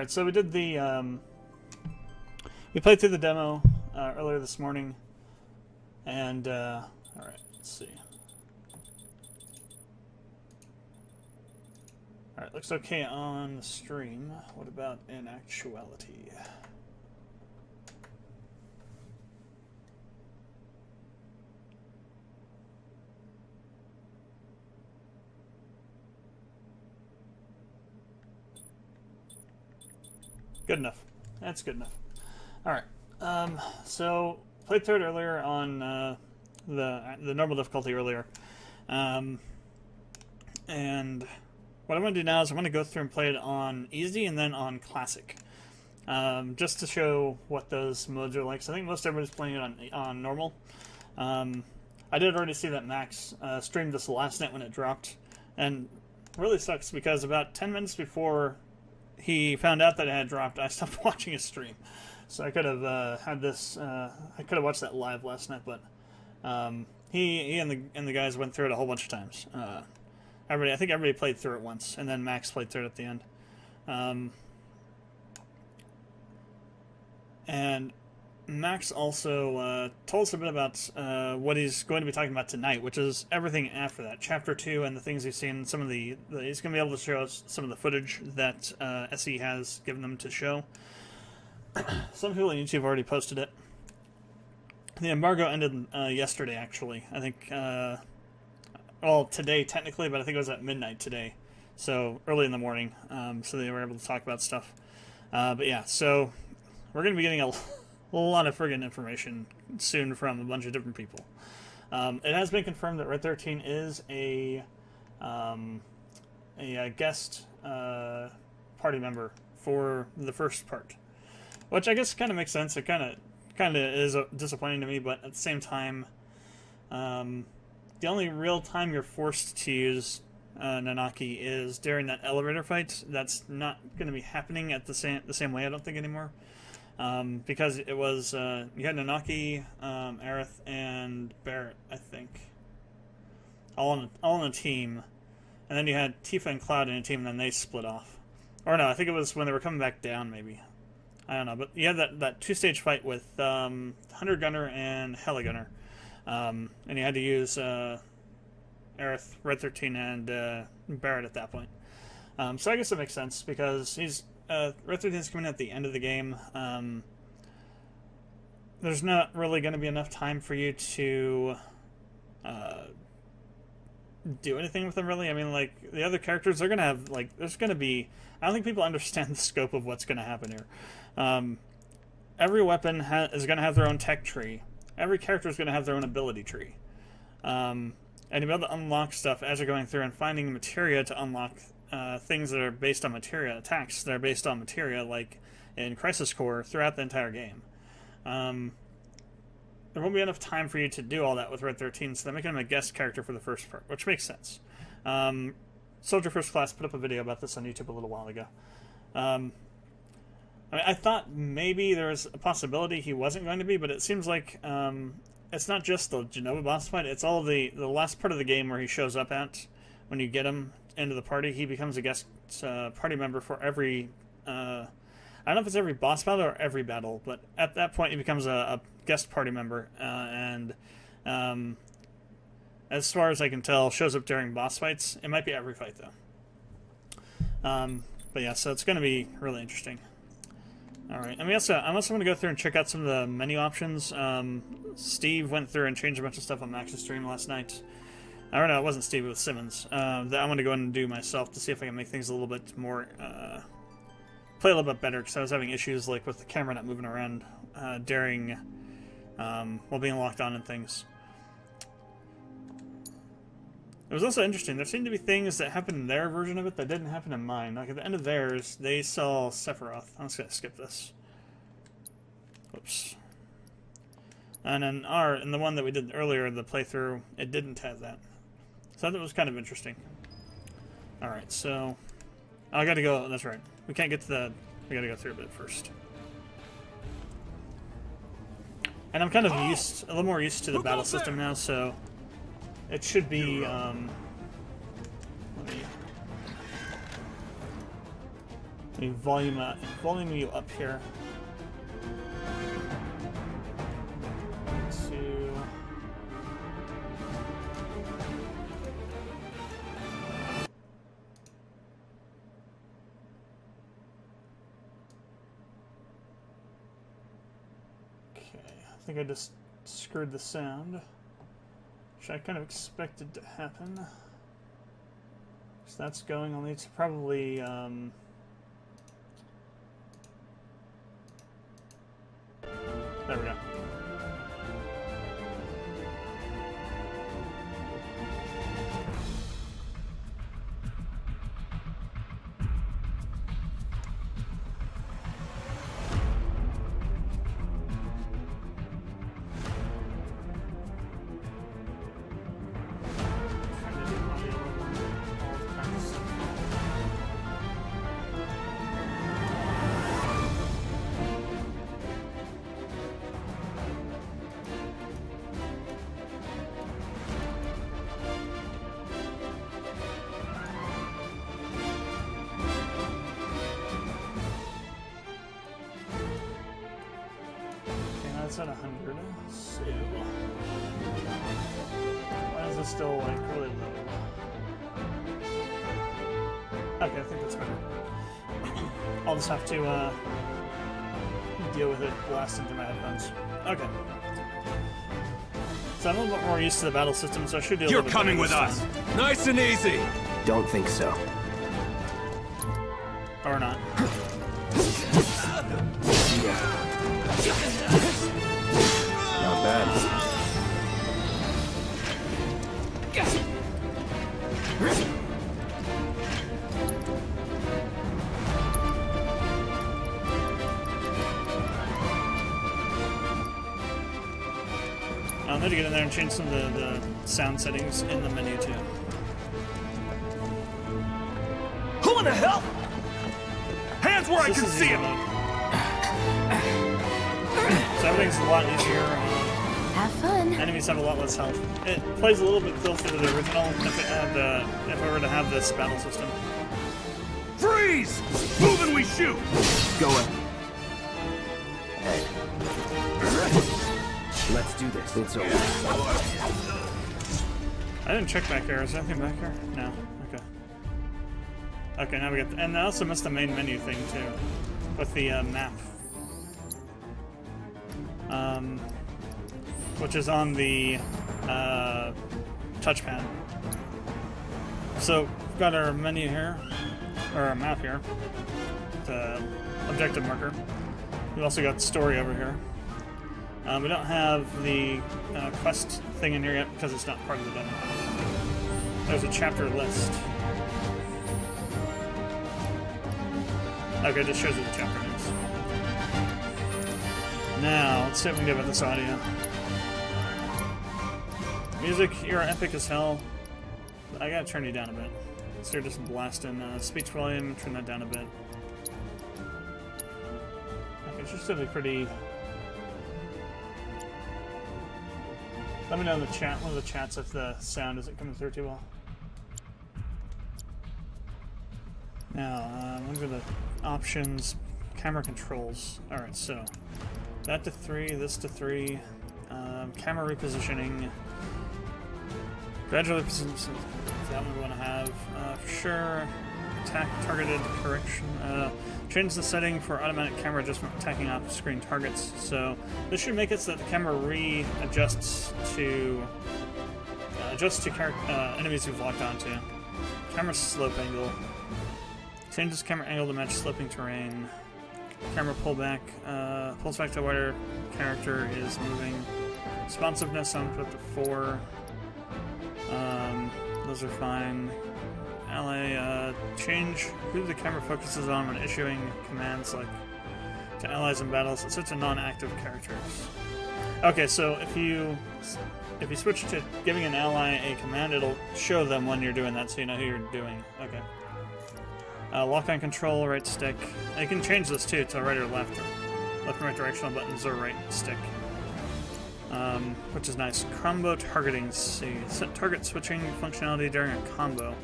Alright, so we did the, we played through the demo earlier this morning, and, alright, let's see. Alright, looks okay on the stream. What about in actuality? Good enough. That's good enough. Alright, so played through it earlier on the normal difficulty earlier. And what I'm going to do now is I'm going to go through and play it on easy and then on classic. Just to show what those modes are like. So I think most everybody's playing it on normal. I did already see that Max streamed this last night when it dropped. And it really sucks because about 10 minutes before he found out that it had dropped, I stopped watching his stream. So I could have had this. I could have watched that live last night, but he and the guys went through it a whole bunch of times. I think everybody played through it once, and then Max played through it at the end. And Max also told us a bit about what he's going to be talking about tonight, which is everything after that, Chapter 2, and the things he's seen. Some of he's going to be able to show us some of the footage that SE has given them to show. Some people on YouTube have already posted it. The embargo ended yesterday, actually. I think, well, today technically, but I think it was at midnight today, so early in the morning. So they were able to talk about stuff. But yeah, so we're going to be getting a lot of friggin' information soon from a bunch of different people. It has been confirmed that Red 13 is a guest party member for the first part, which I guess kind of makes sense. It kind of is disappointing to me, but at the same time, the only real time you're forced to use Nanaki is during that elevator fight. That's not going to be happening at the same way, I don't think, anymore. Because it was, you had Nanaki, Aerith, and Barrett, I think, all on a team, and then you had Tifa and Cloud in a team, and then they split off. Or no, I think it was when they were coming back down, maybe. I don't know, but you had that two-stage fight with Hunter Gunner and Heli Gunner, and you had to use Aerith, Red 13, and Barrett at that point. So I guess it makes sense, because Red 13 is coming at the end of the game. There's not really going to be enough time for you to do anything with them, really. I mean, like, the other characters, they're going to have, like, there's going to be... I don't think people understand the scope of what's going to happen here. Every weapon is going to have their own tech tree. Every character is going to have their own ability tree. And you'll be able to unlock stuff as you're going through and finding materia to unlock things that are based on materia, attacks that are based on materia, like in Crisis Core, throughout the entire game. There won't be enough time for you to do all that with Red 13, so they're making him a guest character for the first part, which makes sense. Soldier First Class put up a video about this on YouTube a little while ago. I mean, I thought maybe there was a possibility he wasn't going to be, but it seems like it's not just the Genova boss fight, it's all the last part of the game where he shows up at, when you get him into the party. He becomes a guest party member for every... I don't know if it's every boss battle or every battle, but at that point he becomes a guest party member, and as far as I can tell, shows up during boss fights. It might be every fight, though. But yeah, so it's going to be really interesting. Alright, I'm also going to go through and check out some of the menu options. Steve went through and changed a bunch of stuff on Max's stream last night. I don't know, it wasn't Steve, it was Simmons. That I'm going to go in and do myself to see if I can make things a little bit more... play a little bit better, because I was having issues like with the camera not moving around during... while being locked on and things. It was also interesting. There seemed to be things that happened in their version of it that didn't happen in mine. Like at the end of theirs, they saw Sephiroth. I'm just gonna skip this. Whoops. And in the one that we did earlier, the playthrough, it didn't have that. So I thought it was kind of interesting. Alright, so... I gotta go... That's right. We can't get to the... We gotta go through a bit first. And I'm kind of a little more used to the battle system now, so... It should be, Let me volume you up here. I think I just screwed the sound, which I kind of expected to happen. So that's going. I'll need to probably there we go. It's at 100, so why is it still like really low? Okay, I think that's better. I'll just have to deal with it blast into my headphones. Okay. So I'm a little bit more used to the battle system, so I should do a little bit better. You're coming with us! Nice and easy! Don't think so. Or not. Yeah. Not bad. I'll need to get in there and change some of the sound settings in the menu too. Who in the hell? Hands where I can see him! So everything's a lot easier. Have fun. Enemies have a lot less health. It plays a little bit closer to the original if I were to have this battle system. Freeze! Move and we shoot! Go ahead. Let's do this. It's over. I didn't check back here. Is there anything back here? No. Okay. Okay, now we got and I also missed the main menu thing too, with the map. Which is on the touchpad. So we've got our menu here, or our map here, the objective marker. We've also got story over here. We don't have the quest thing in here yet because it's not part of the demo. There's a chapter list. Okay, it just shows you the chapter names. Now, let's see what we can do about this audio. Music, you're epic as hell. I gotta turn you down a bit. So you're just blasting. Speech volume, turn that down a bit. Okay, it should still be pretty... Let me know in the chat, one of the chats, if the sound isn't coming through too well. Now, I'm going to the options, camera controls. Alright, so that to 3, this to 3, camera repositioning, gradual repositioning, is that what we want to have? For sure, attack targeted correction, change the setting for automatic camera adjustment attacking off-screen targets. So this should make it so that the camera readjusts to enemies you've locked onto. Camera slope angle. Changes camera angle to match sloping terrain. Camera pullback. Pulls back to wider character is moving. Responsiveness I'm put up to 4. Those are fine. Ally, change who the camera focuses on when issuing commands like to allies in battles. It's to non-active characters. Okay, so if you switch to giving an ally a command, it'll show them when you're doing that, so you know who you're doing. Okay. Lock-on control, right stick. You can change this too to right or left. Left and right directional buttons or right stick. Which is nice. Combo targeting. See, set target switching functionality during a combo.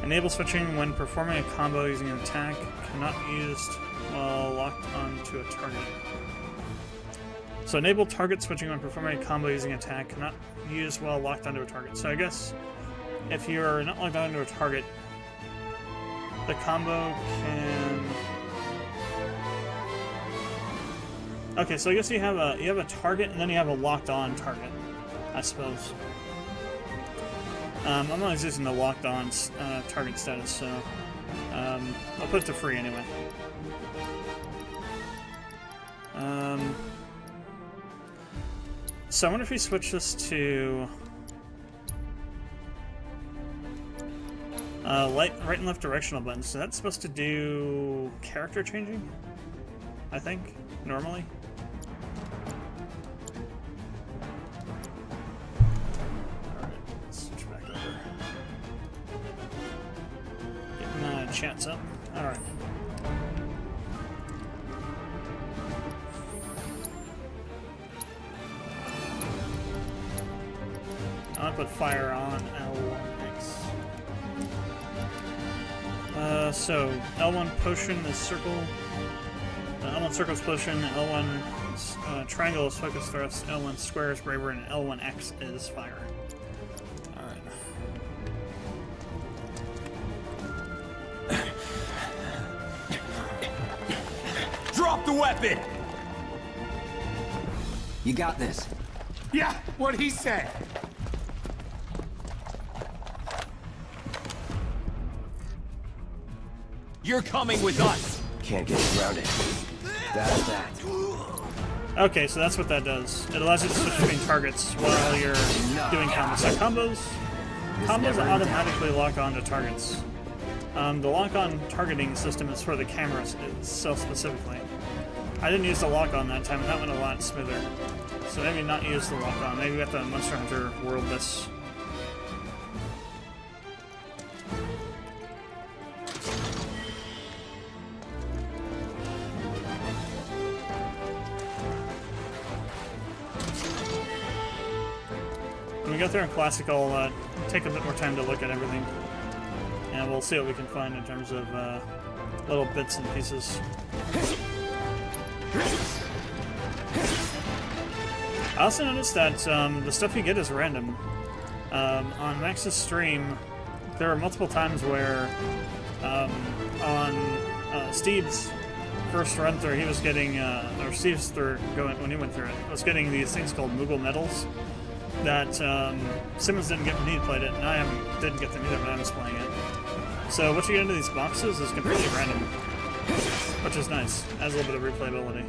Enable switching when performing a combo using an attack. Cannot be used while locked onto a target. So enable target switching when performing a combo using attack. Cannot be used while locked onto a target. So I guess if you're not locked onto a target, the combo can... Okay, so I guess you have a target and then you have a locked on target, I suppose. I'm always using the locked on target status, so I'll put it to free anyway. So I wonder if we switch this to right and left directional buttons. So that's supposed to do character changing, I think, normally. Chats up. Alright. I'll put fire on L1X. So L1 potion is circle. L1 circle is potion. L1 triangle is focus thrust. L1 square is braver, and L1X is fire. Drop the weapon! You got this. Yeah, what he said. You're coming with us! Can't get surrounded. That's that. Okay, so that's what that does. It allows you to switch between targets while you're doing combos. So combos automatically lock onto targets. The lock-on targeting system is for the camera itself specifically. I didn't use the lock-on that time, and that went a lot smoother. So maybe not use the lock-on. Maybe we have to Monster Hunter world this. When we go through in Classic, I'll take a bit more time to look at everything. And we'll see what we can find in terms of little bits and pieces. I also noticed that the stuff you get is random. On Max's stream, there were multiple times where on Steve's first run through, he was getting, or Steve's when he went through it, was getting these things called Moogle medals that Simmons didn't get when he played it, and I didn't get them either when I was playing it. So what you get into these boxes is completely random, which is nice. Adds a little bit of replayability.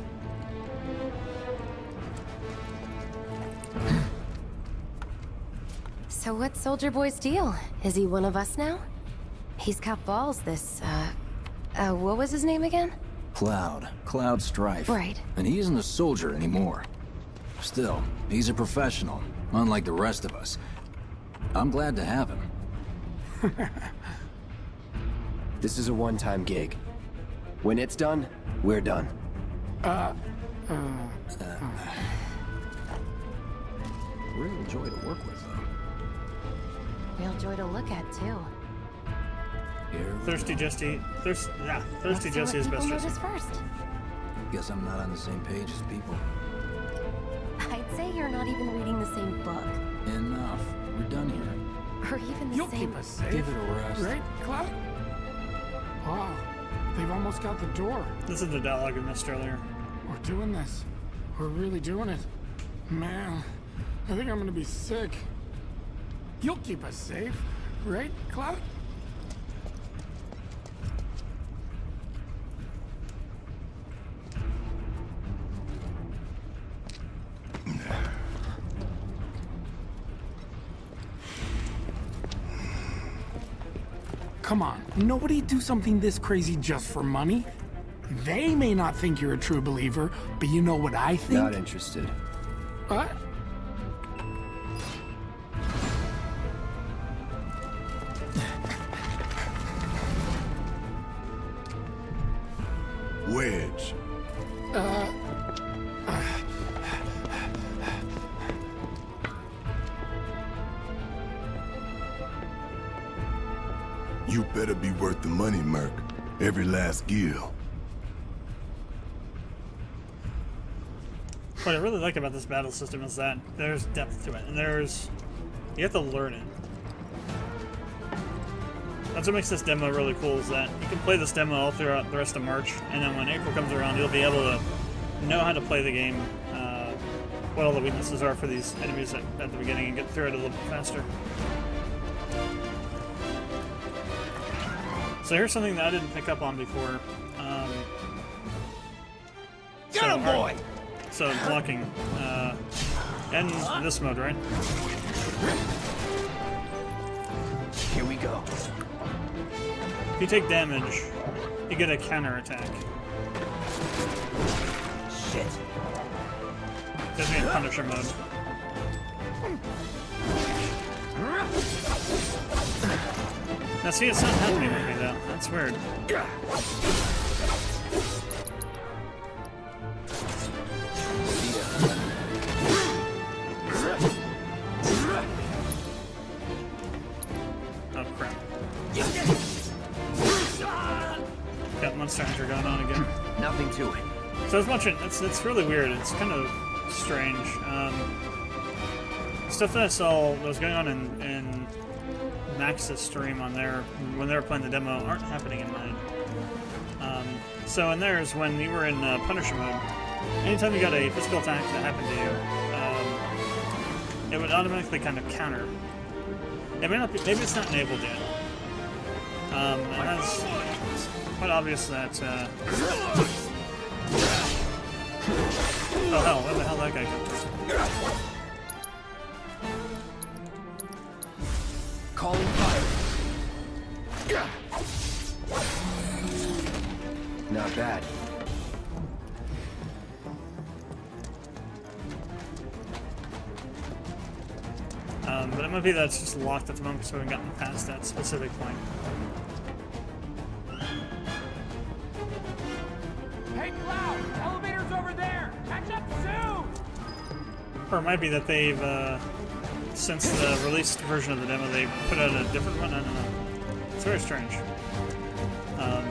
So what's Soldier Boy's deal? Is he one of us now? He's got balls, this, what was his name again? Cloud Strife. Right. And he isn't a soldier anymore. Still, he's a professional, unlike the rest of us. I'm glad to have him. This is a one-time gig. When it's done, we're done. Real joy to work with, though. Real joy to look at, too. Thirsty Jesse is best Jesse. First. Guess I'm not on the same page as people. I'd say you're not even reading the same book. Enough. We're done here. Or even the You'll same... keep us safe. Give it a rest. Right, Cloud? Wow, they've almost got the door. This is the dialogue we missed earlier. We're doing this. We're really doing it. Man, I think I'm gonna be sick. You'll keep us safe, right, Cloud? Come on, nobody do something this crazy just for money. They may not think you're a true believer, but you know what I think? Not interested. What? Wedge. You better be worth the money, Merc. Every last gil. What I really like about this battle system is that there's depth to it, and you have to learn it. That's what makes this demo really cool, is that you can play this demo all throughout the rest of March, and then when April comes around, you'll be able to know how to play the game, what all the weaknesses are for these enemies at the beginning, and get through it a little bit faster. So here's something that I didn't pick up on before. Get him, boy! So blocking, in this mode, right? Here we go. If you take damage, you get a counter attack. Shit. Gives me in Punisher mode. Now see, it's not happening with me though. That's weird. Oh crap. Got Monster Hunter going on again. Nothing to it. So as much, it's really weird. It's kind of strange. Stuff that I saw that was going on in Max's stream on there when they were playing the demo aren't happening in mine. So in theirs, when you were in Punisher mode, anytime you got a physical attack that happened to you, it would automatically kind of counter. It may not be, maybe it's not enabled yet. And that's quite obvious that. Oh hell, where the hell that guy come from? Calling fire. Not bad. But it might be that it's just locked at the moment because we haven't gotten past that specific point. Hey, Cloud! Elevator's over there! Catch up soon! Or it might be that they've, since the released version of the demo, they put out a different one. I don't know. It's very strange. Okay.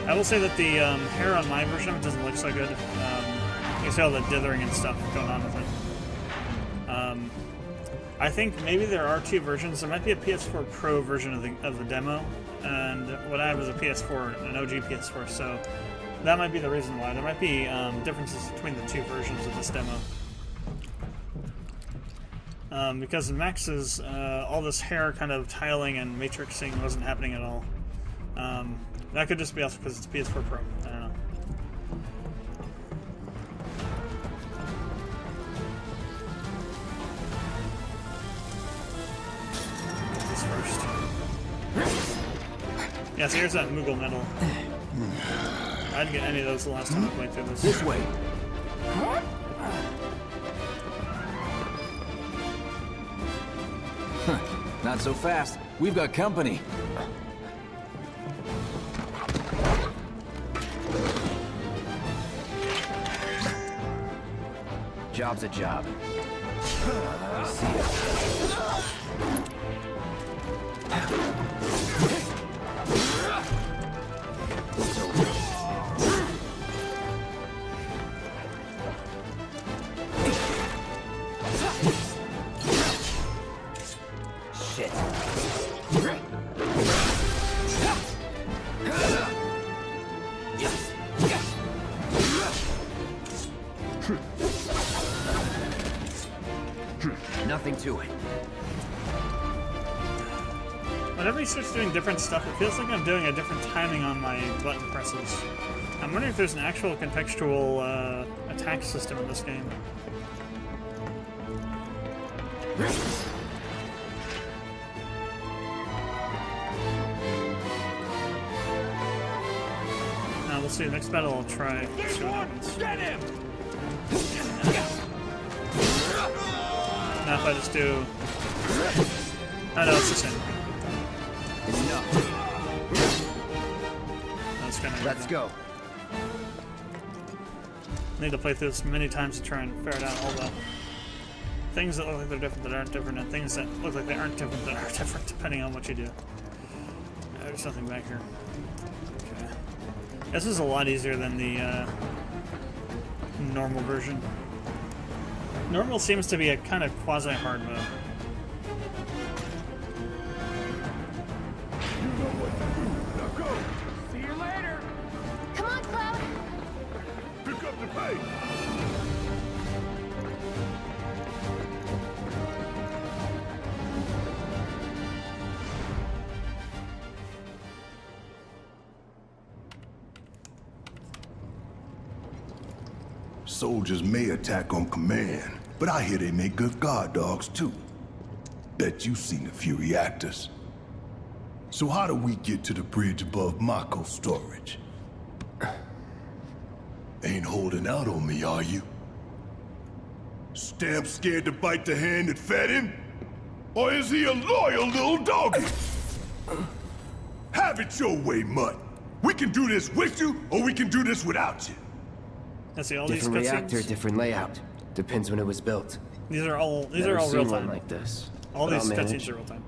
I will say that the hair on my version of it doesn't look so good. You see all the dithering and stuff going on with it. I think maybe there are two versions. There might be a PS4 Pro version of the demo, and what I have is a PS4, an OG PS4. So that might be the reason why. There might be differences between the two versions of this demo. Because in Max's, all this hair kind of tiling and matrixing wasn't happening at all. That could just be also because it's PS4 Pro. I don't know. This first. Yeah, so here's that Moogle medal. I didn't get any of those the last time I played through this. This way. Not so fast. We've got company. Job's a job. See ya. It's over. Shit. Nothing to it. Whenever he starts doing different stuff, it feels like I'm doing a different timing on my button presses. I'm wondering if there's an actual contextual attack system in this game. Now we'll see. Next battle I'll try. See what happens. Get him! Now if I just do... Oh no, it's the same. Enough. That's kind of Let's go. I need to play through this many times to try and ferret out all the things that look like they're different that aren't different, and things that look like they aren't different that are different, depending on what you do. There's nothing back here. Okay. This is a lot easier than the normal version. Normal seems to be a kind of quasi-hard mode. See you later. Come on, Cloud. Pick up the pace. Soldiers may attack on command, but I hear they make good guard dogs too. Bet you've seen a few reactors. So how do we get to the bridge above Mako storage? Ain't holding out on me, are you? Stamp scared to bite the hand that fed him? Or is he a loyal little doggy? Have it your way, Mutt. We can do this with you, or we can do this without you. Let's see, all Different these reactor, cutscenes. different layout. Depends when it was built. These are all Never real seen one time. like this. All but these I'll manage. cutscenes are real time.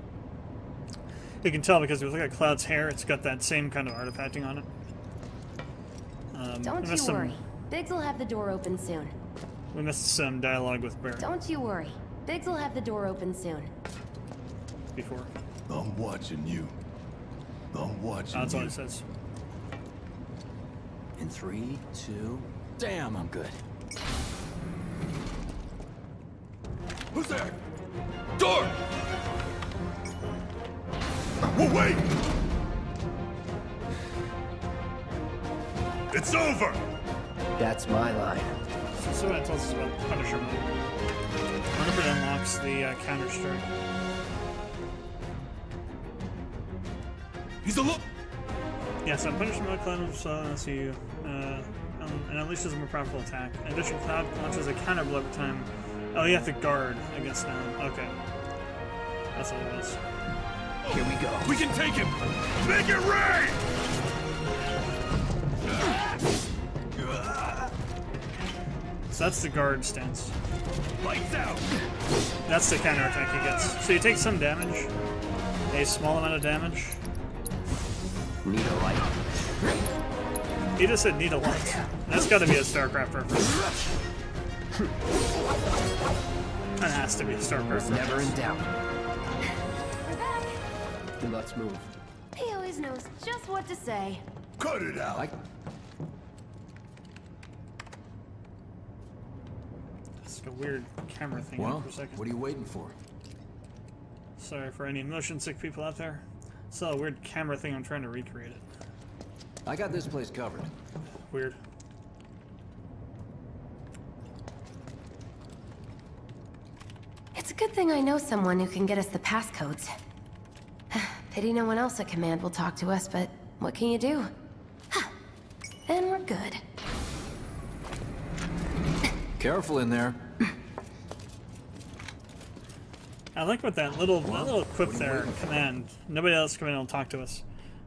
You can tell because if you look at Cloud's hair, it's got that same kind of artifacting on it. Don't we you missed some- worry. Biggs will have the door open soon. We missed some dialogue with Barrett Don't you worry. Biggs will have the door open soon. before. I'm watching you. I'm watching That's all you. it says. In 3, 2... Damn, I'm good. Who's there? Door! Whoa, wait! It's over! That's my line. So that tells us about Punisher mode. I wonder if it unlocks the counter strike. He's a look. Yeah, so Punisher mode claims lets you and unleashes a more powerful attack. In addition, Cloud launches a counter blow every time. Oh, you have to guard against them. Okay, that's all it was. Here we go. We can take him! Make it rain! So that's the guard stance. Lights out! That's the counter attack he gets. So you take some damage, a small amount of damage. Need a light. He just said need a light. That's got to be a StarCraft reference. That has to be a StarCraft reference. Never in doubt. We're back. Let's move. He always knows just what to say. Cut it out! I... It's a weird camera thing Well, for a second. what are you waiting for? Sorry for any motion sick people out there. It's a weird camera thing. I'm trying to recreate it. I got this place covered. Weird. It's a good thing I know someone who can get us the passcodes. Pity no one else at command will talk to us, but what can you do? And we're good. Careful in there. I like what that little quip there, command. Nobody else come in and talk to us.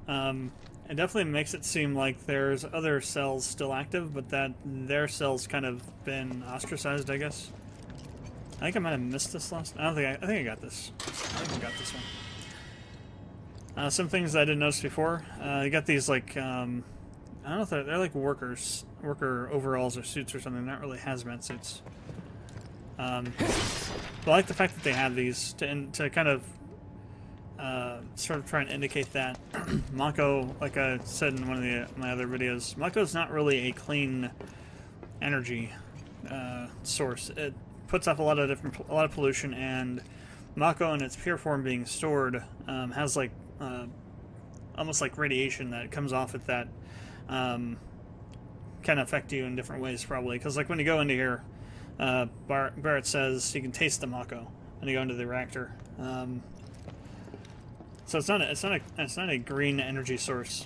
It definitely makes it seem like there's other cells still active, but that their cells kind of been ostracized, I guess. I think I might have missed this last. I think I got this. I think I got this one. Some things I didn't notice before. You got these like I don't know if they're like worker overalls or suits or something. Not really hazmat suits. But I like the fact that they have these to kind of sort of try and indicate that Mako, like I said in one of my other videos, Mako's not really a clean energy source. It puts off a lot of pollution, and Mako in its pure form being stored has like almost like radiation that comes off it that can affect you in different ways probably. Because like when you go into here, Barrett says you can taste the Mako when you go into the reactor. So it's not a green energy source,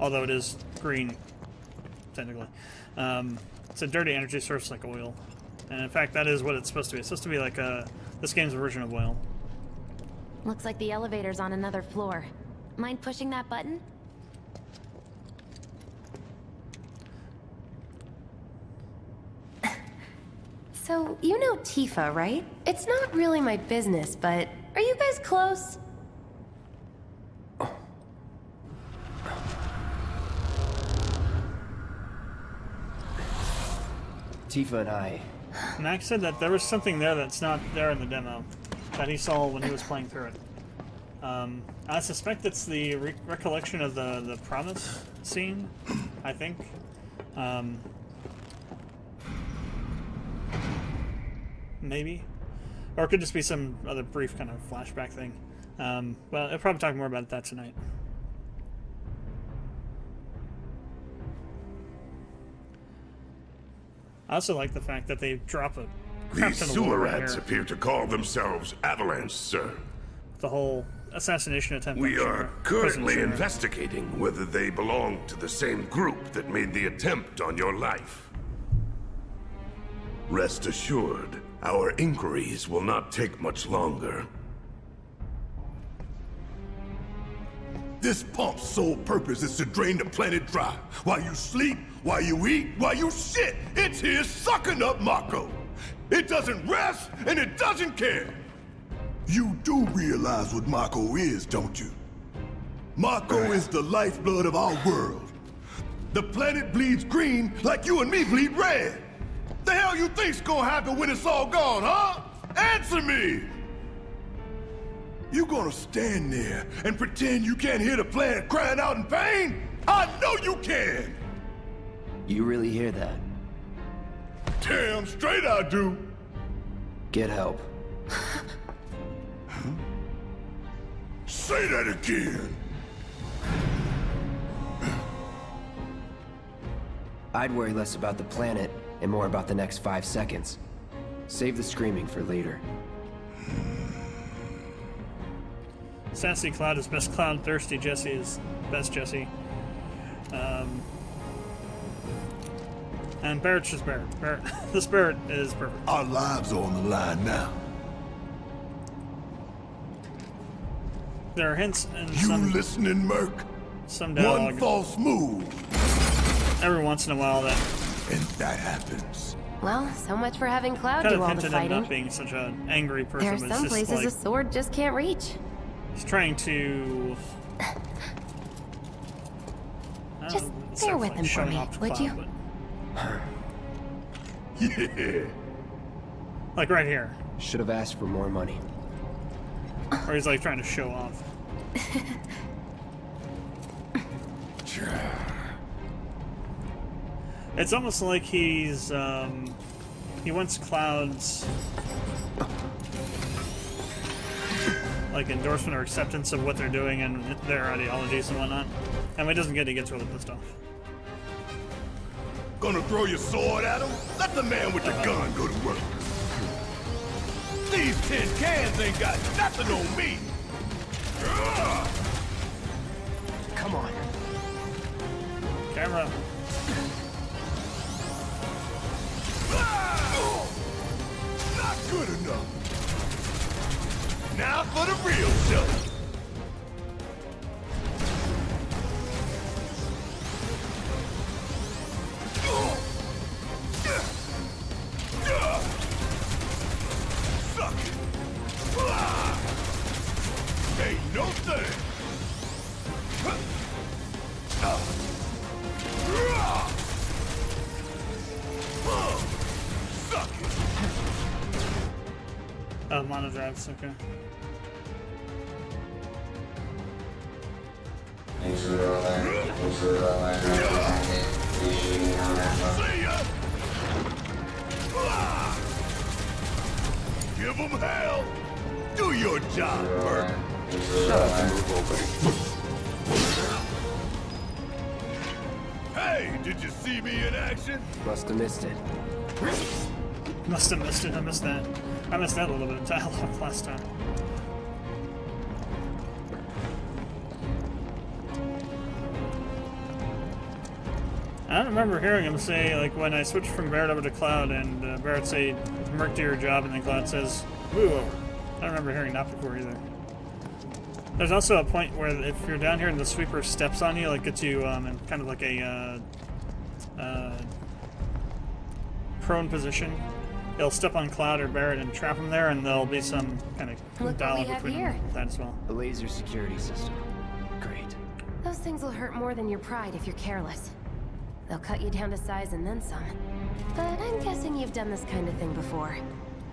although it is green technically. It's a dirty energy source like oil, and in fact that is what it's supposed to be. It's supposed to be like this game's version of oil. Looks like the elevator's on another floor. Mind pushing that button? So, you know Tifa, right? It's not really my business, but are you guys close? Tifa and I... Max said that there was something there that's not there in the demo that he saw when he was playing through it. I suspect it's the recollection of the promise scene, I think. Maybe. Or it could just be some other brief kind of flashback thing. Well, I'll probably talk more about that tonight. I also like the fact that they drop a crap These ton of sewer lore right rats here. appear to call themselves Avalanche, sir. The whole assassination attempt. We on are Shura. currently President Shura. investigating whether they belong to the same group that made the attempt on your life. Rest assured, our inquiries will not take much longer. This pump's sole purpose is to drain the planet dry. While you sleep, while you eat, while you shit, it's here sucking up Mako. It doesn't rest, and it doesn't care. You do realize what Mako is, don't you? Mako is the lifeblood of our world. The planet bleeds green like you and me bleed red. The hell you think's gonna happen when it's all gone, huh? Answer me! You gonna stand there and pretend you can't hear the planet crying out in pain? I know you can! You really hear that? Damn straight I do! Get help. Say that again! I'd worry less about the planet and more about the next 5 seconds. Save the screaming for later. Sassy Cloud is best Cloud. Thirsty Jesse is best Jesse. And Barrett's just Barrett. Barrett. This Barrett is perfect. Our lives are on the line now. There are hints and You listening, Merc? some One dialogue false move, every once in a while that and that happens. Well, so much for having Cloud kind do of all the hinted at him not fighting. being such an angry person. There are but it's some just places like, a sword just can't reach. he's trying to. I don't Just know, bear sort of with like him for showing me, off to would Cloud, you? but- Yeah. like right here, Should have asked for more money. where he's like trying to show off. It's almost like he's he wants Cloud's like endorsement or acceptance of what they're doing and their ideologies and whatnot. And when he doesn't get it, he gets really pissed off. Gonna throw your sword at him? Let the man with the gun go to work. These tin cans ain't got nothing on me. Come on. Camera. Not good enough. Now for the real show. Suck it. Ain't no thing. Suck it. Oh, mono drives, okay. See ya. Give them hell. Do your job, Bert. Hey, did you see me in action? Must have missed it. Must have missed it. I missed that. I missed that little bit of dialogue last time. I don't remember hearing him say, like, when I switched from Barrett over to Cloud, and Barrett say, Merc, do your job, and then Cloud says, move over. I don't remember hearing that before either. There's also a point where if you're down here and the sweeper steps on you, like, gets you in kind of like a prone position, he'll step on Cloud or Barrett and trap him there, and there'll be some kind of Look what we dialogue have between here. them with that as well. A laser security system. Great. Those things will hurt more than your pride if you're careless. They'll cut you down to size and then some. But I'm guessing you've done this kind of thing before.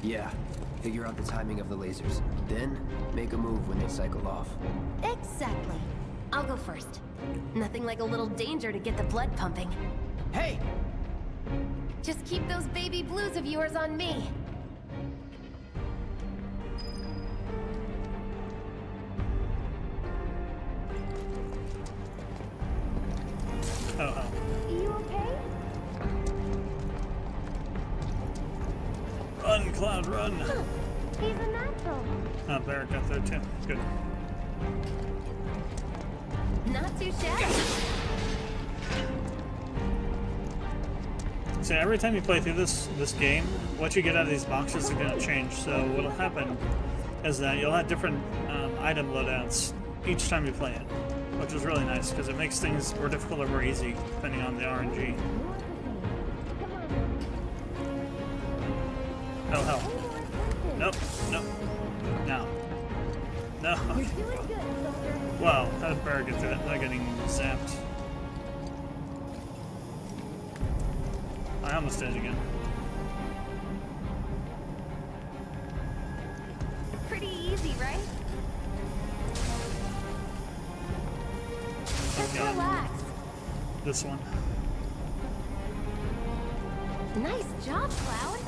Yeah. Figure out the timing of the lasers. Then, make a move when they cycle off. Exactly. I'll go first. Nothing like a little danger to get the blood pumping. Hey! Just keep those baby blues of yours on me. Oh. You okay? Run, Cloud, run! He's a natural. Oh, Barrett got there too. Good. Not too shabby. So every time you play through this game, what you get out of these boxes is going to change. So what'll happen is that you'll have different item loadouts each time you play it, which is really nice because it makes things more difficult or more easy depending on the RNG. Oh hell! Nope, nope, no, no. Wow, how did Barrett get through that without getting zapped? I almost did it again. Pretty easy, right? Just Okay. relax. This one. Nice job, Cloud.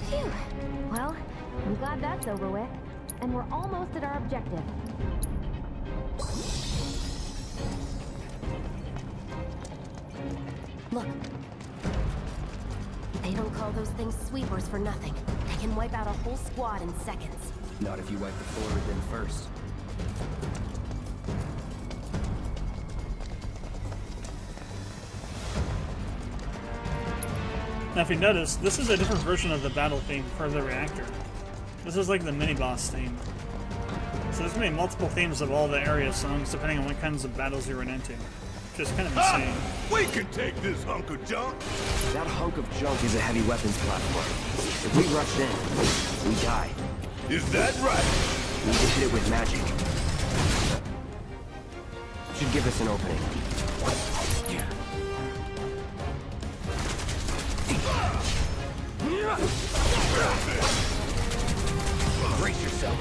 Phew. Well, I'm glad that's over with. And we're almost at our objective. Look. They don't call those things sweepers for nothing. They can wipe out a whole squad in seconds. Not if you wipe the floor with them first. Now if you notice, this is a different version of the battle theme for the reactor. This is like the mini-boss theme. So there's going to be multiple themes of all the area songs depending on what kinds of battles you run into. Which is kind of insane. We can take this hunk of junk. That hunk of junk is a heavy weapons platform. If we rush in, we die. Is that right? We need to hit it with magic. Should give us an opening. Brace yourself.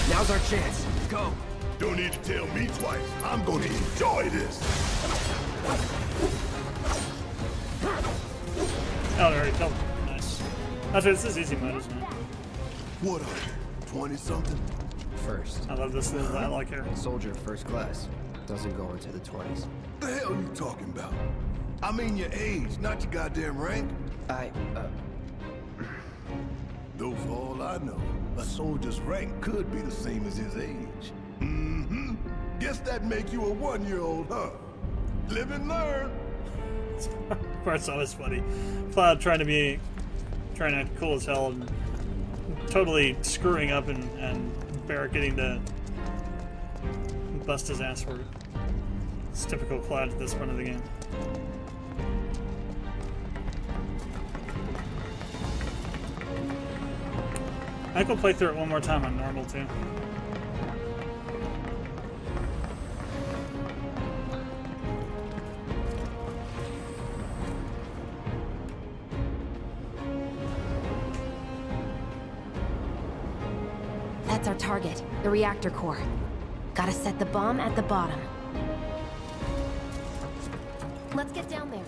Now's our chance. Go. Don't need to tell me twice. I'm gonna enjoy this. Oh, it already killed him. Nice. Actually, this is easy mode, isn't it? What are you, 20-something? First. I love this little dialogue here. Soldier first class. Doesn't go into the 20s. The hell you talking about? I mean your age, not your goddamn rank. Though for all I know, a soldier's rank could be the same as his age. Mm-hmm. Guess that make you a 1-year-old, huh? Live and learn. Part's always funny. Cloud trying to act cool as hell and totally screwing up and Barrett getting to bust his ass for it. It's typical Cloud at this point of the game. I could play through it one more time on normal too. That's our target, the reactor core. Gotta set the bomb at the bottom. Let's get down there.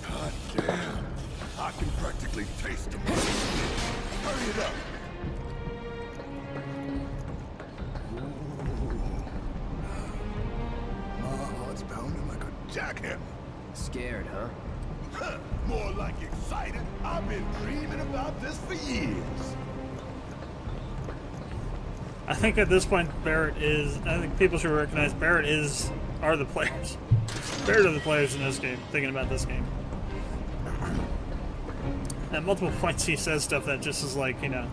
God damn. I can practically taste them. Hurry it up. My heart's pounding like a jackhammer. Scared, huh? Huh, more like excited. I've been dreaming about this for years. I think at this point Barrett is, I think people should recognize Barrett are the players. Barrett are the players in this game, thinking about this game. At multiple points he says stuff that just is like, you know,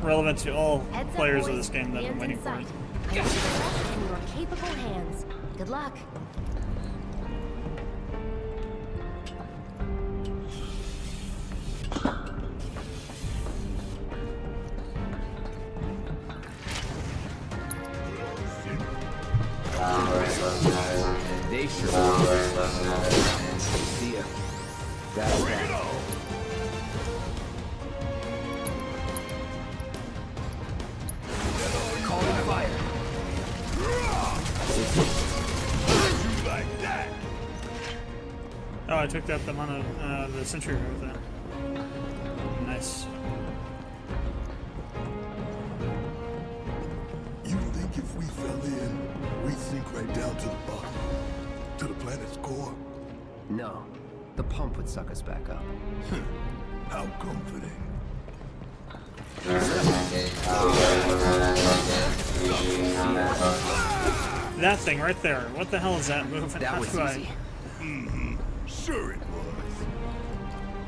relevant to all Heads up, players of boys. this game that have been Hands waiting in for it. sight. I leave the rest in your capable hands. Good luck. They sure see ya. That's Bring it that. on! Calling fire. You like that? Oh, I took out the mono, the sentry with that. Nice. You think if we fell in, we'd sink right down to the bottom? To the planet's core? No. The pump would suck us back up. How comforting. That thing right there. What the hell is that move? And That how was do I- easy. Sure it was.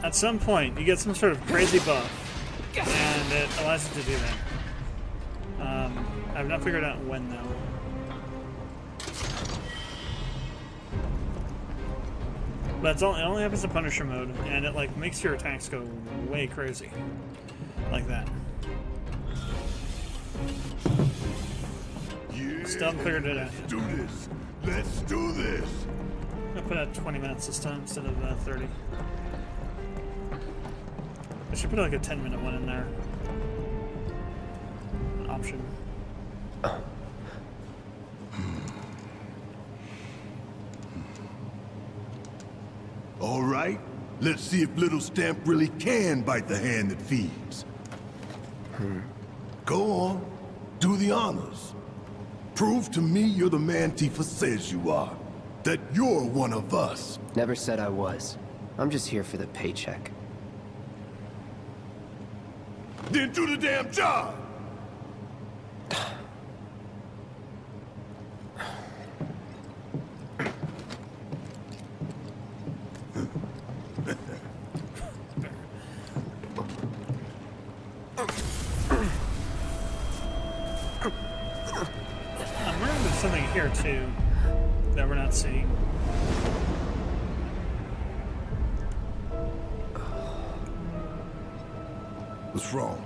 At some point, you get some sort of crazy buff, and it allows you to do that. I've not figured out when though. But it only happens in Punisher mode, and it like makes your attacks go way crazy, like that. Yeah, Still haven't figured it out let's yet. do this. Let's do this. I put out 20 minutes this time instead of 30. I should put like a 10-minute one in there. An option. All right, let's see if little Stamp really can bite the hand that feeds. Go on, do the honors. Prove to me you're the man Tifa says you are. That you're one of us. Never said I was. I'm just here for the paycheck. Then do the damn job! I'm wondering if there's something here too that we're not seeing. What's wrong?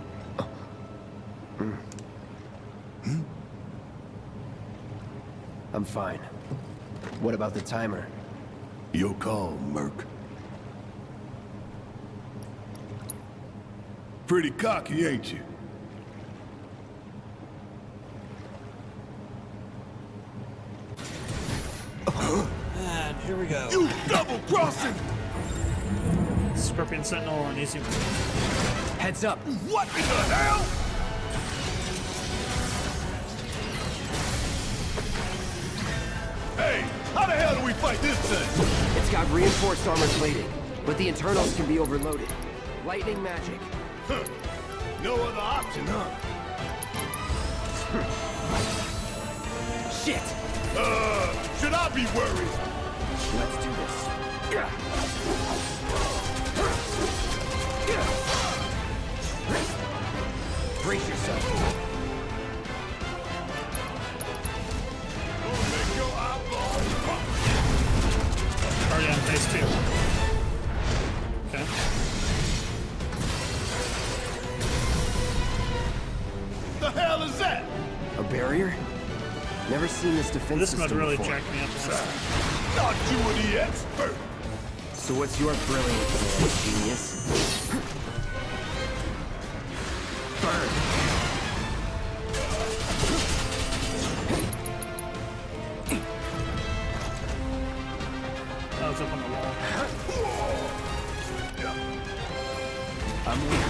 I'm fine. What about the timer? Your call, Merc. Pretty cocky, ain't you? And here we go. You double-crossing! Scorpion Sentinel on easy mode. Heads up! What in the hell? Hey, how the hell do we fight this thing? It's got reinforced armor plating, but the internals can be overloaded. Lightning magic. Huh. No other option, huh? Shit! Should I be worried? Let's do this. Brace yourself. Gonna make your eyeballs pop. Already on phase 2. Okay. The hell is that? A barrier? Never seen this defense This mode system really before. jacked me up last time. Thought you were the expert. So what's your brilliant plan, genius? Burn! Oh, it's up on the wall. I'm weak.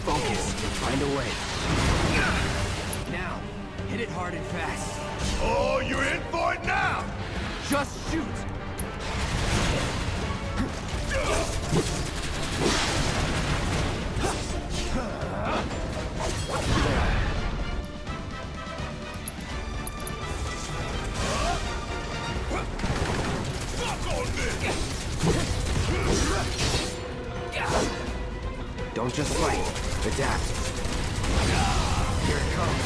Focus. Find a way. Now, hit it hard and fast. Oh, you're in for it now. Just shoot! Fuck on this. Don't just fight. Adapt. Here it comes.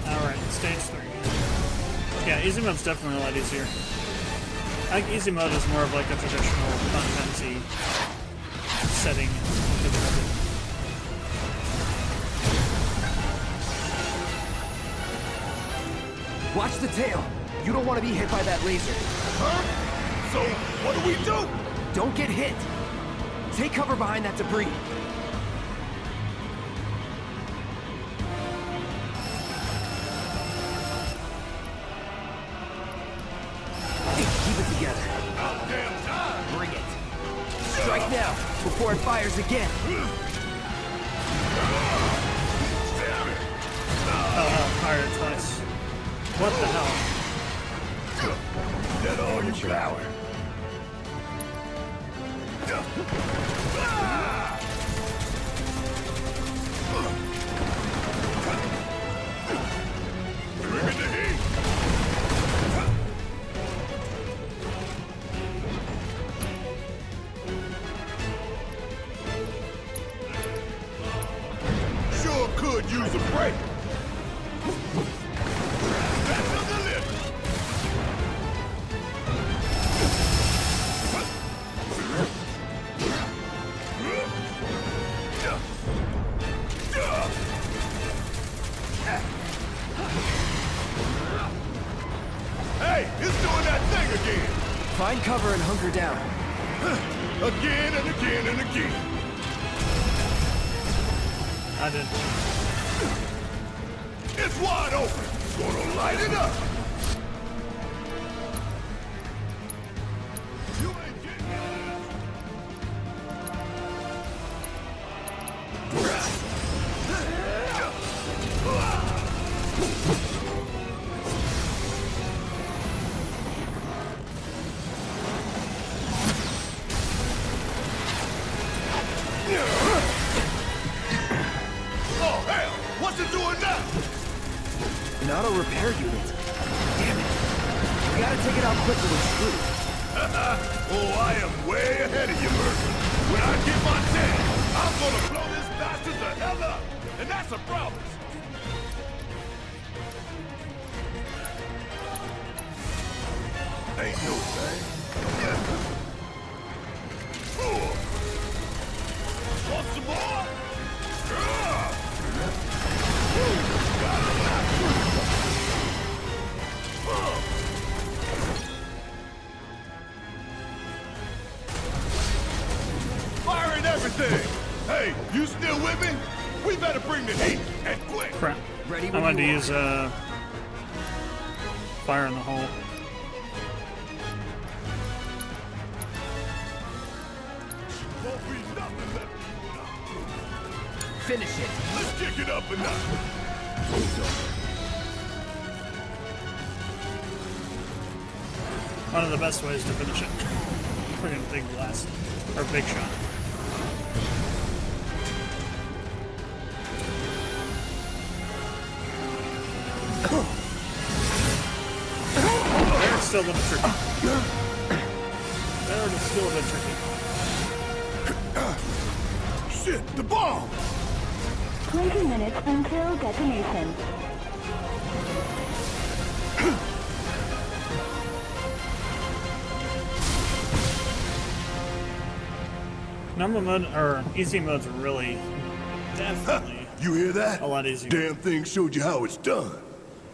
Alright, stage 3. Yeah, easy mode's definitely a lot easier. I think easy mode is more of like a traditional Final Fantasy setting. Watch the tail. You don't want to be hit by that laser. Huh? So, what do we do? Don't get hit. Take cover behind that debris. Keep it together. About damn time. Bring it. Strike now, before it fires again. Damn it. Oh, fired it twice. What the hell? That all you Amateur hour. Bring it to heat. Sure could use a break. That's the delivery. Hey, it's doing that thing again. Find cover and hunker down. Again and again and again. I did. It's wide open. Gonna light it up. You ain't getting out Oh, hell! What's it doing now? An auto repair unit. Damn it. We gotta take it out quicker than screw. Oh, I am way ahead of you, Murphy. When I get my chance, I'm gonna blow this bastard the hell up. And that's a promise. Ain't no thing. Want some more? Firing everything! Hey, you still with me? We better bring the heat, and quick! Crap. Ready I when wanted to you use fire in the hole. Won't be nothing left. Finish it. Let's kick it up a notch. One of the best ways to finish it. Friggin' big blast. Or big shot. There, it's still a little tricky. There, it's still a bit tricky. Shit, the bomb! 20 minutes until detonation. Normal mode, or easy mode's really, definitely You hear that? a lot easier. Damn thing showed you how it's done.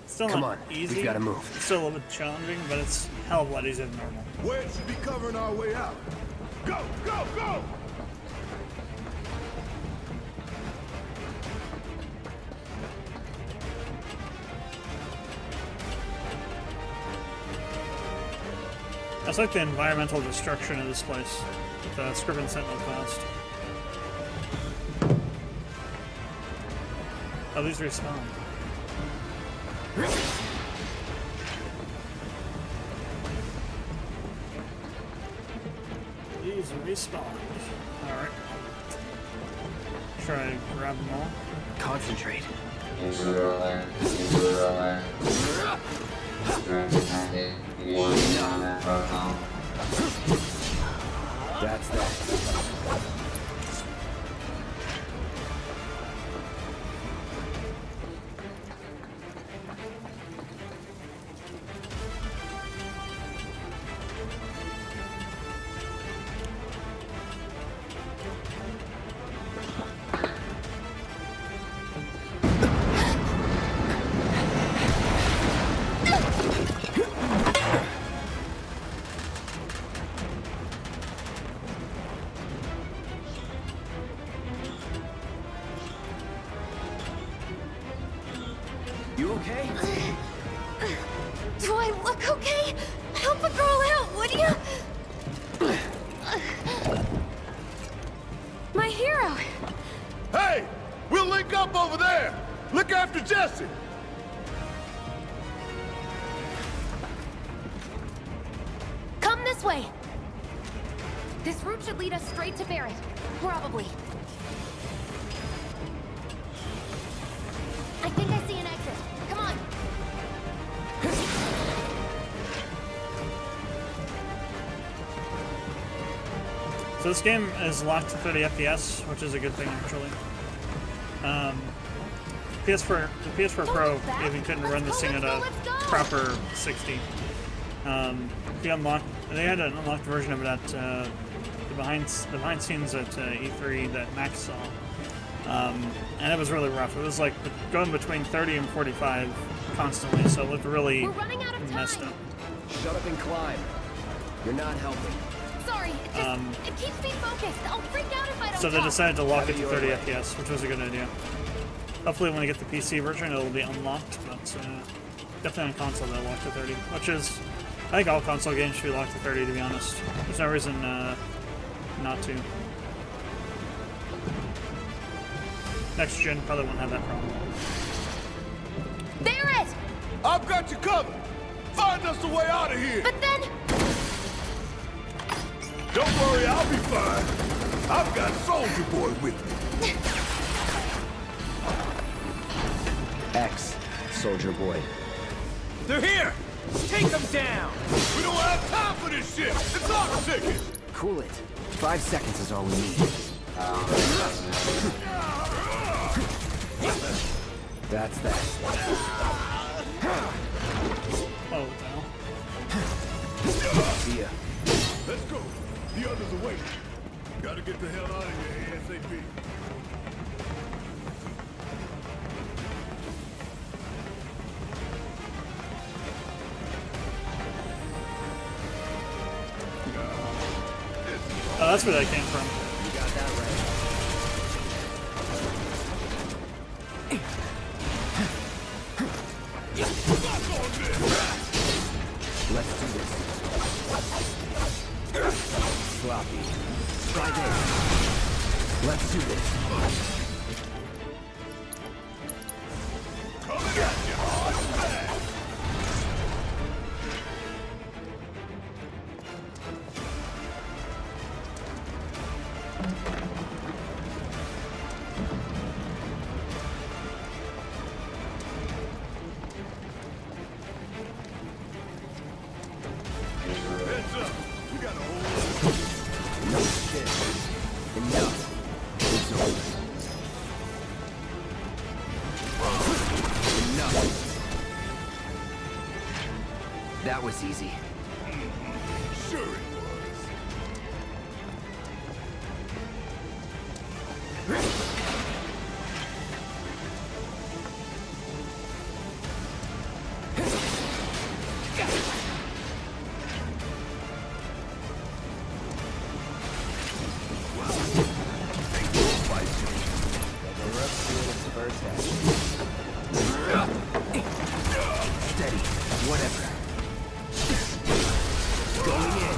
Still Come not on, easy. we've gotta move. It's still a little bit challenging, but it's a hell of a lot easier than normal. Wedge should be covering our way out. Go, go, go! That's like the environmental destruction of this place. The Scriven Sentinel Class. Oh, these respawn. These respawn. Alright. Try to grab them all. Concentrate. That's that. okay? Do I look okay? Help a girl out, would you? My hero! Hey! We'll link up over there! Look after Jesse! Come this way! This route should lead us straight to Barrett. Probably. I think I see an exit. Come on! So this game is locked to 30 FPS, which is a good thing actually. PS4 Pro even couldn't run this thing at a proper 60. If you unlock, they had an unlocked version of it at the behind scenes at E3 that Max saw, and it was really rough. It was like going between 30 and 45 constantly, so it looked really messed up. Shut up and climb. You're not helping. Sorry, it keeps me focused. I'll freak out if I don't So they talk. decided to lock it to 30 FPS, which was a good idea. Hopefully when I get the PC version it'll be unlocked, but definitely on console they'll lock to 30, which is, I think all console games should be locked to 30 to be honest. There's no reason not to. Next gen probably won't have that problem. Barrett! I've got you covered! Find us a way out of here! But then... Don't worry, I'll be fine. I've got Soldier Boy with me. X, Soldier Boy. They're here! Take them down! We don't have time for this shit! It's our ticket! Cool it. 5 seconds is all we need. That's that. Oh, well. See ya. Let's go. The others are waiting. Gotta get the hell out of here ASAP. Oh, that's where that came from. You got that right. Let's do this. Sloppy. Try this. Let's do this. Coming at you hard and fast. Heads up. We got a whole No shit. Enough. It's over. Enough. That was easy. sure it was. Steady. Whatever. Going in.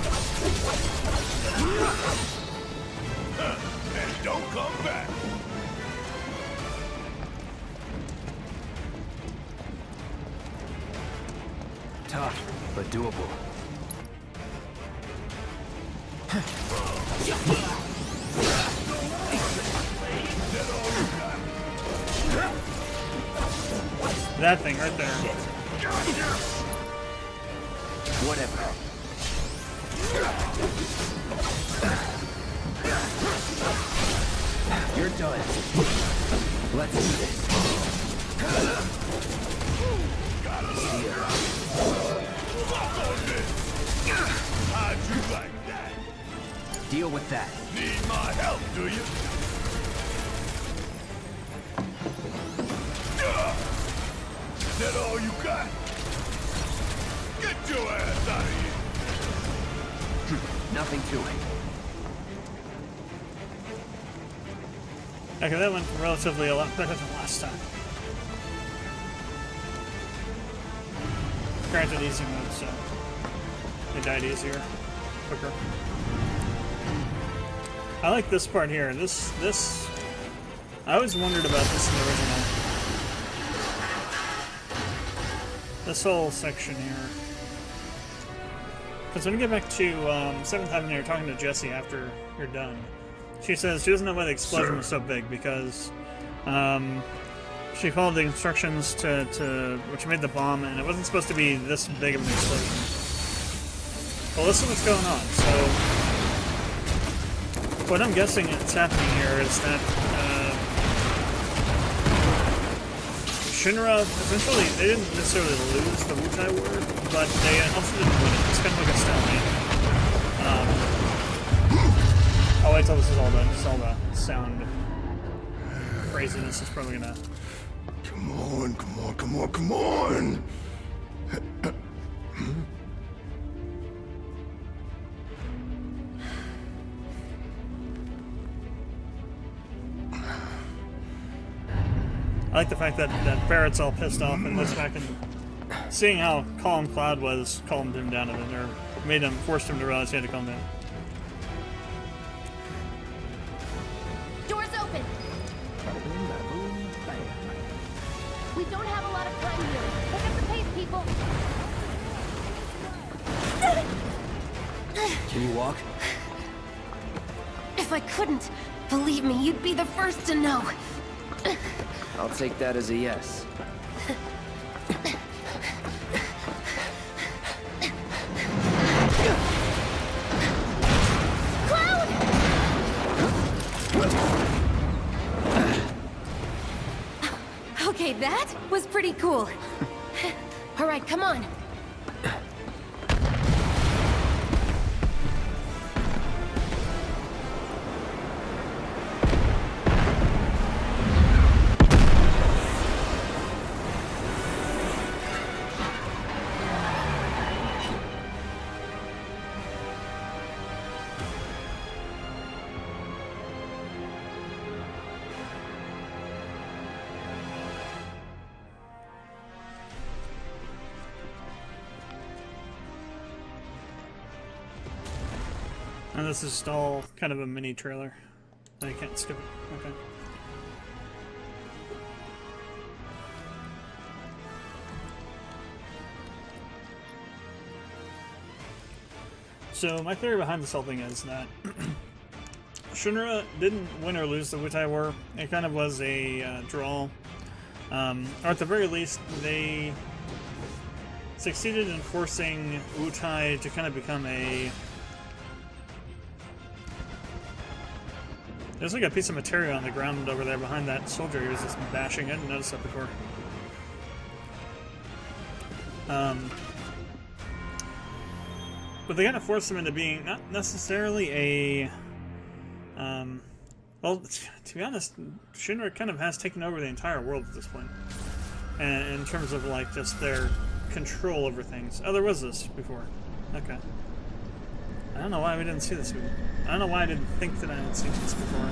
And don't come back. Tough, but doable. That thing right there. Whatever. You're done. Let's do this. See ya. How'd you like that? Deal with that. Need my help, do you? Is that all you got? Get your ass out of here! Nothing to it. Okay, that went relatively a lot better than last time. granted easy mode, so they died easier, quicker. I like this part here. This I always wondered about this in the original. This whole section here. Because when you get back to 7th Heaven, you're talking to Jessie after you're done. She says she doesn't know why the explosion was so big because she followed the instructions to which made the bomb, and it wasn't supposed to be this big of an explosion. Well, listen what's going on. So. What I'm guessing is happening here is that Shinra, eventually, they didn't necessarily lose the Wutai War, but they also didn't win it. It's kind of like a stalemate. I'll wait till this is all done, just all the sound craziness is probably gonna... Come on, come on, come on, come on! I like the fact that Barrett's all pissed off and looks back and seeing how calm Cloud was calmed him down a bit, or forced him to realize he had to calm down. Doors open! We don't have a lot of time here. Pick up the pace, people! Can you walk? If I couldn't, believe me, you'd be the first to know. I'll take that as a yes. Cloud! Okay, that was pretty cool. All right, come on. And this is all kind of a mini trailer. I can't skip it. Okay. So my theory behind this whole thing is that Shinra didn't win or lose the Wutai War. It kind of was a draw. Or at the very least, they succeeded in forcing Wutai to kind of become a... There's like a piece of material on the ground over there behind that soldier. He was just bashing it. I didn't notice that before. But they kind of forced him into being not necessarily a... well, to be honest, Shinra kind of has taken over the entire world at this point. And in terms of like just their control over things. Oh, there was this before. Okay. I don't know why we didn't see this before. I don't know why I didn't think that I had seen this before.